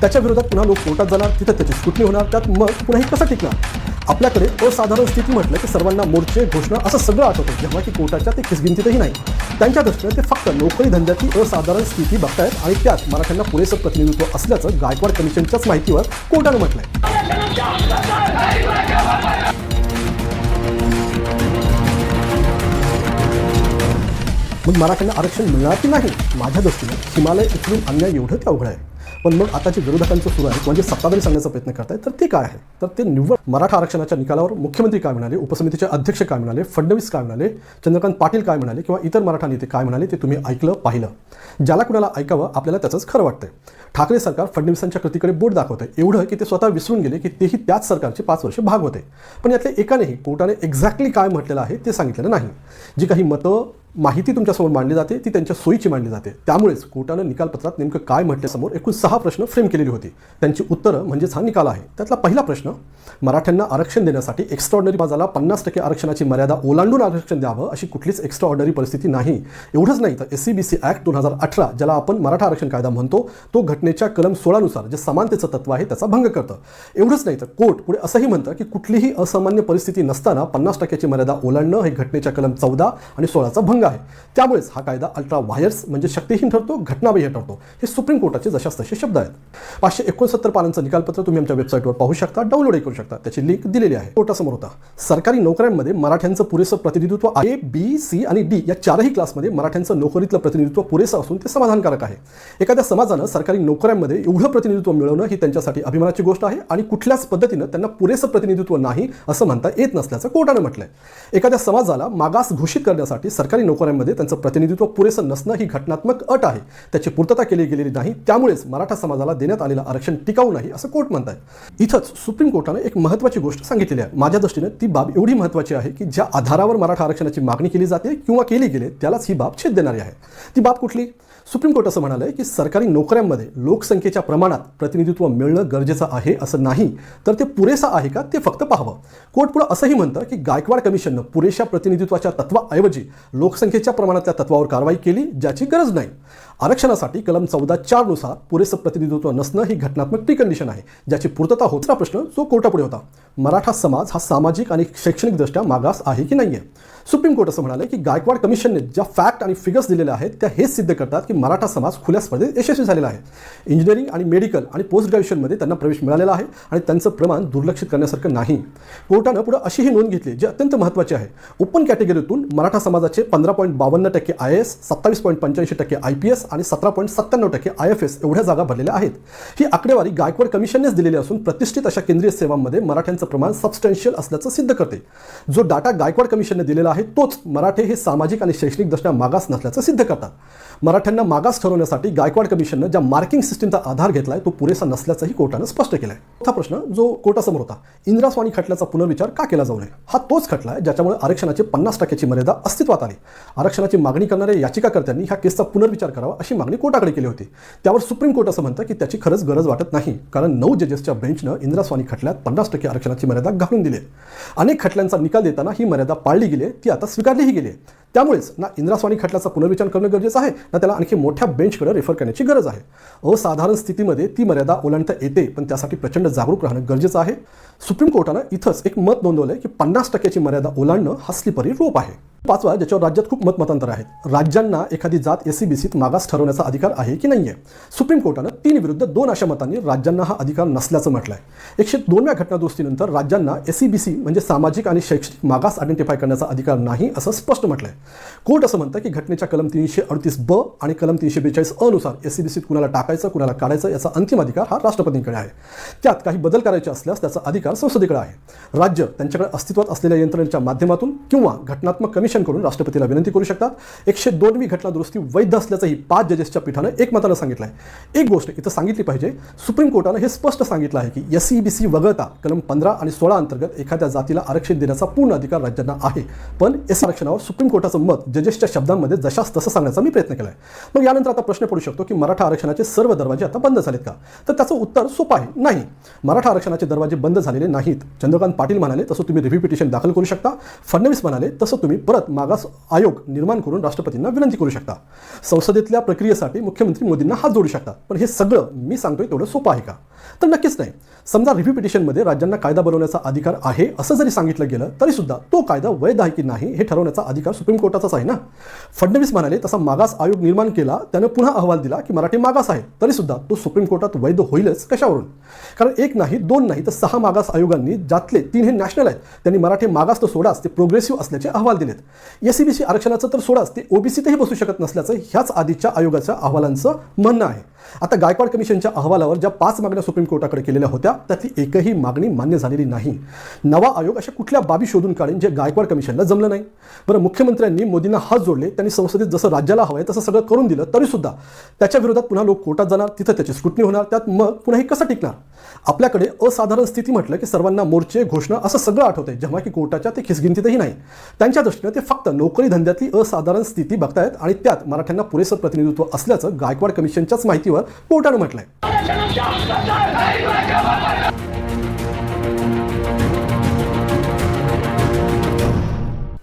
त्याच्या विरोधात पुन्हा लोक कोर्टात जाणार, तिथे त्याची स्क्रुटनी होणार, त्यात मग पुन्हा हे कसं टिकणार? आपल्याकडे असाधारण स्थिती म्हटलं की सर्वांना मोर्चे, घोषणा असं सगळं आठवतं, जेव्हा की कोर्टाच्या ते खिसगिंतीतही नाही. त्यांच्या दृष्टीने ते फक्त नोकरी धंद्याची असाधारण स्थिती बघतायत आणि त्यात मराठ्यांना पुरेसं प्रतिनिधित्व असल्याचं गायकवाड कमिशनच्याच माहितीवर कोर्टानं म्हटलंय. मग मराठ्यांना आरक्षण मिळणार की नाही? माझ्या दृष्टीने हिमालय उचलून आणण्या एवढं ते अवघड आहे. पण मग आता जे विरोधकांचं सुरू आहे म्हणजे सत्ताधारी सांगण्याचा प्रयत्न करतायत, तर ते काय आहे? तर ते निव्वळ मराठा आरक्षणाच्या निकालावर मुख्यमंत्री काय म्हणाले, उपसमितीचे अध्यक्ष काय म्हणाले, फडणवीस काय म्हणाले, चंद्रकांत पाटील काय म्हणाले किंवा इतर मराठा नेते काय म्हणाले ते तुम्ही ऐकलं, पाहिलं. ज्याला कुणाला ऐकावं आपल्याला त्याचंच खरं वाटतंय. ठाकरे सरकार फडणवीसांच्या कृतीकडे बोट दाखवतंय, एवढं की ते स्वतः विसरून गेले की तेही त्याच सरकारचे 5 वर्ष भाग होते. पण यातल्या एकानेही कोर्टाने एक्झॅक्टली काय म्हटलेलं आहे ते सांगितलेलं नाही. जी काही मतं, माहिती तुमच्यासमोर मांडली जाते ती त्यांच्या सोयीची मांडली जाते. त्यामुळेच कोर्टानं निकालपत्रात नेमकं काय म्हटलं समोर एकूण 6 प्रश्न फ्रेम केलेली होती. त्यांची उत्तरं म्हणजेच हा निकाल आहे. त्यातला पहिला प्रश्न, मराठ्यांना आरक्षण देण्यासाठी एक्स्ट्राऑर्डनरी बाजाला 50% आरक्षणाची मर्यादा ओलांडून आरक्षण द्यावं अशी कुठलीच एक्स्ट्राऑर्डनरी परिस्थिती नाही. एवढंच नाही तर SCBC ॲक्ट 2018 ज्याला आपण मराठा आरक्षण कायदा म्हणतो, तो घटनेच्या कलम 16 नुसार जे समानतेचं तत्व आहे त्याचा भंग करतं. एवढंच नाही तर कोर्ट पुढे असंही म्हणतं की कुठलीही असामान्य परिस्थिती नसताना 50% मर्यादा ओलांडणं हे घटनेच्या कलम 14 आणि 16चा भंग आहे. त्यामुळेच हा कायदा अल्ट्रा व्हायर्स म्हणजे शक्तिहीन ठरतो, घटनाबाह्य ठरतो. हे सुप्रीम कोर्टाचे जशास तसे शब्द आहेत. 569 पानांचं निकालपत्र तुम्ही आमच्या वेबसाईटवर पाहू शकता, डाउनलोडही करू शकता. त्याची लिंक दिलेली आहे. कोर्टासमोर होता. सरकारी नोकऱ्यांमध्ये मराठ्यांचं पुरेसं प्रतिनिधित्व A, B, C आणि D या 4ही क्लासमध्ये मराठ्यांचं नोकरीतलं प्रतिनिधित्व पुरेसं असून ते समाधानकारक आहे. एखाद्या समाजानं सरकारी नोकऱ्यांमध्ये एवढं प्रतिनिधित्व मिळवणं ही त्यांच्यासाठी अभिमानाची गोष्ट आहे आणि कुठल्याच पद्धतीनं त्यांना पुरेसं प्रतिनिधित्व नाही असं म्हणता येत नसल्याचं कोर्टानं म्हटलंय. एखाद्या समाजाला मागास घोषित करण्यासाठी सरकारी नोकऱ्यांमध्ये त्यांचं प्रतिनिधित्व पुरेसं नसणं ही घटनात्मक अट आहे. त्याची पूर्तता केली गेलेली नाही. त्यामुळेच मराठा समाजाला देण्यात आलेलं आरक्षण टिकाऊ नाही असं कोर्ट म्हणताय. इथंच सुप्रीम कोर्टानं एक महत्त्वाची गोष्ट सांगितलेली आहे. माझ्या दृष्टीने ती बाब एवढी महत्त्वाची आहे की ज्या आधारावर मराठा आरक्षणाची मागणी केली जाते किंवा केली गेली त्यालाच ही बाब छेद देणारी आहे. ती बाब कुठली? सुप्रीम कोर्ट असं म्हणालंय की सरकारी नोकऱ्यांमध्ये लोकसंख्येच्या प्रमाणात प्रतिनिधित्व मिळणं गरजेचं आहे असं नाही, तर ते पुरेसं आहे का ते फक्त पाहावं. कोर्ट पुढे असंही म्हणतं की गायकवाड कमिशननं पुरेशा प्रतिनिधित्वाच्या तत्वाऐवजी लोकसंख्येच्या प्रमाणातल्या तत्वावर कारवाई केली ज्याची गरज नाही. आरक्षणासाठी कलम 14(4) नुसार पुरेसं प्रतिनिधित्व नसणं ही घटनात्मक प्रिकंडिशन आहे ज्याची पूर्तता होत. दुसरा प्रश्न जो कोर्टापुढे होता, मराठा समाज हा सामाजिक आणि शैक्षणिकदृष्ट्या मागास आहे की नाहीये? सुप्रीम कोर्ट असं म्हणाले की गायकवाड कमिशनने ज्या फॅक्ट आणि फिगर्स दिलेल्या आहेत त्या हेच सिद्ध करतात की मराठा समाज खुल्या स्पर्धेत यशस्वी झालेला आहे. इंजिनिअरिंग आणि मेडिकल आणि पोस्ट ग्रॅज्युएशनमध्ये त्यांना प्रवेश मिळालेला आहे आणि त्यांचं प्रमाण दुर्लक्षित करण्यासारखं नाही. कोर्टानं पुढे अशीही नोंद घेतली जी अत्यंत महत्त्वाची आहे. ओपन कॅटेगरीतून मराठा समाजाचे 15.52% IAS, 27.85% IPS आणि 17.97% IFS एवढ्या जागा भरलेल्या आहेत. ही आकडेवारी गायकवाड कमिशननेच दिलेली असून प्रतिष्ठित अशा केंद्रीय सेवांमध्ये मराठ्यांचं प्रमाण सबस्टॅन्शियल असल्याचं सिद्ध करते. जो डाटा गायकवाड कमिशनने दिलेला आहे तोच मराठे हे सामाजिक आणि शैक्षणिकदृष्ट्या मागास नसल्याचं सिद्ध करतात. मराठ्यांना मागास ठरवण्यासाठी गायकवाड कमिशननं ज्या मार्किंग सिस्टीमचा आधार घेतलाय तो पुरेसा नसल्याचंही कोर्टानं स्पष्ट केलंय. चौथा प्रश्न जो कोर्टासमोर होता, इंदिरा स्वानी खटल्याचा पुनर्विचार का केला जाऊ नये? हा तोच खटला आहे ज्याच्यामुळे आरक्षणाची 50% मर्यादा अस्तित्वात आली. आरक्षणाची मागणी करणाऱ्या याचिकाकर्त्यांनी ह्या केसचा पुनर्विचार करावा अशी मागणी कोर्टाकडे केली होती. त्यावर सुप्रीम कोर्ट असं म्हणतं की त्याची खरंच गरज वाटत नाही, कारण 9 जजेसच्या बेंचनं इंदिरा स्वानी खटल्यात 50% आरक्षणाची मर्यादा घालून दिली. अनेक खटल्यांचा निकाल देताना ही मर्यादा पाळली गेली, ती आता स्वीकारलीही गेली. त्यामुळेच ना इंदिरा स्वानी खटल्याचा पुनर्विचार करणं गरजेचं आहे ना त्याला आणखी मोठ्या बेंचकडे रेफर करण्याची गरज आहे. असाधारण स्थितीमध्ये ती मर्यादा ओलांडता येते, पण त्यासाठी प्रचंड जागरूक राहणं गरजेचं आहे. सुप्रीम कोर्टानं इथंच एक मत नोंदवलंय की 50%ची मर्यादा ओलांडणं हा स्लिपरी रोप आहे. 5वा, ज्याच्यावर राज्यात खूप मतमतांतर आहेत, राज्यांना एखादी जात SCBCत मागास ठरवण्याचा अधिकार आहे की नाहीये? सुप्रीम कोर्टानं 3 विरुद्ध 2 अशा मतांनी राज्यांना हा अधिकार नसल्याचं म्हटलंय. 102व्या घटनादुरुस्तीनंतर राज्यांना SCBC म्हणजे सामाजिक आणि शैक्षणिक मागास आयडेंटिफाय करण्याचा अधिकार नाही असं स्पष्ट म्हटलंय. कोर्ट असं म्हणतं की घटनेच्या कलम 338(ब) आणि कलम 342(अ) नुसार SCBCत कुणाला टाकायचं कुणाला काढायचं याचा अंतिम अधिकार हा राष्ट्रपतींकडे आहे. त्यात काही बदल करायचे असल्यास त्याचा अधिकार संसदेकडे आहे. राज्य त्यांच्याकडे अस्तित्वात असलेल्या यंत्रणेच्या माध्यमातून किंवा घटनात्मक कमिशन करून राष्ट्रपतीला विनंती करू शकतात. 102वी घटना दुरुस्ती वैध असल्याचंही 5 जजेसच्या पीठानं एकमतानं सांगितलं आहे. एक गोष्ट इथं सांगितली पाहिजे, सुप्रीम कोर्टानं हे स्पष्ट सांगितलं आहे की SCBC वगळता कलम 15 आणि 16 अंतर्गत एखाद्या जातीला आरक्षण देण्याचा पूर्ण अधिकार राज्यांना आहे. पण SC आरक्षणावर सुप्रीम कोर्टाचा स्वतःचं मत जजेसच्या शब्दांमध्ये जशास तसं सांगण्याचा मी प्रयत्न केला आहे। मग यानंतर आता प्रश्न पडू शकतो की मराठा आरक्षणाचे सर्व दरवाजे आता बंद झालेत का? तर त्याचं उत्तर सोपं आहे, नाही। मराठा आरक्षणाचे दरवाजे बंद झालेले नाहीत। चंद्रकांत पाटील म्हणाले तसं तुम्ही रिव्ह्यू पिटिशन दाखल करू शकता, फडणवीस म्हणाले तसं तुम्ही परत मागास आयोग निर्माण करून राष्ट्रपतींना विनंती करू शकता, संसदेतल्या प्रक्रियेसाठी मुख्यमंत्री मोदींना हात जोडू शकता। पण हे सगळं मी सांगतोय तेवढं सोपं आहे का? तर नक्कीच नाही। समजा रिव्ह्यू पिटिशनमध्ये राज्यांना कायदा बनवण्याचा अधिकार आहे असं जरी सांगितलं गेलं तरी सुद्धा तो कायदा वैध आहे की नाही हे ठरवण्याचा अधिकार सुप्रीम कोर्टाचाच आहे ना। फडणवीस म्हणाले तसा मागास आयोग निर्माण केला, त्यानं पुन्हा अहवाल दिला की मराठी मागास आहे, तरी सुद्धा तो सुप्रीम कोर्टात वैध होईलच कशावरून? कारण एक नाही, दोन नाही, तर 6 मागास आयोगांनी, ज्यातले 3 हे नॅशनल आहेत, त्यांनी मराठी मागास तर सोडाच ते प्रोग्रेसिव्ह असल्याचे अहवाल दिलेत। एससीबीसी आरक्षणाचं तर सोडाच ते ओबीसीतही बसू शकत नसल्याचं ह्याच आधीच्या आयोगाच्या अहवालांचं म्हणणं आहे। आता गायकवाड कमिशनच्या अहवालावर ज्या 5 मागण्या सुप्रीम कोर्टाकडे केलेल्या होत्या त्यातली एकही मागणी मान्य झालेली नाही। नवा आयोग अशा कुठल्या बाबी शोधून काढेल जे गायकवाड कमिशनला जमलं नाही? बरं, मुख्यमंत्र्यांनी मोदींना हात जोडले, त्यांनी संसदेत जसं राज्याला हवं आहे तसं सगळं करून दिलं, तरी सुद्धा त्याच्या विरोधात पुन्हा लोक कोर्टात जाणार, तिथं त्याची स्क्रुटनी होणार, त्यात मग पुन्हा हे कसं टिकणार? आपल्याकडे असाधारण स्थिती म्हटलं की सर्वांना मोर्चे, घोषणा असं सगळं आठवतंय, जेव्हा की कोर्टाच्या ते खिसगिंतीतही नाही। त्यांच्या दृष्टीने ते फक्त नोकरी धंद्यातली असाधारण स्थिती बघतायत आणि त्यात मराठ्यांना पुरेसं प्रतिनिधित्व असल्याचं गायकवाड कमिशनच्याच माहितीवर कोर्टानं म्हटलंय।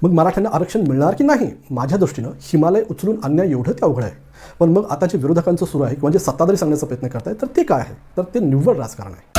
मग मराठ्यांना आरक्षण मिळणार की नाही? माझ्या दृष्टीनं हिमालय उचलून आणण्या एवढं ते अवघड आहे। पण मग आता जे विरोधकांचं सुरू आहे किंवा जे सत्ताधारी सांगण्याचा प्रयत्न करतायत तर ते काय आहे? तर ते निव्वळ राजकारण आहे।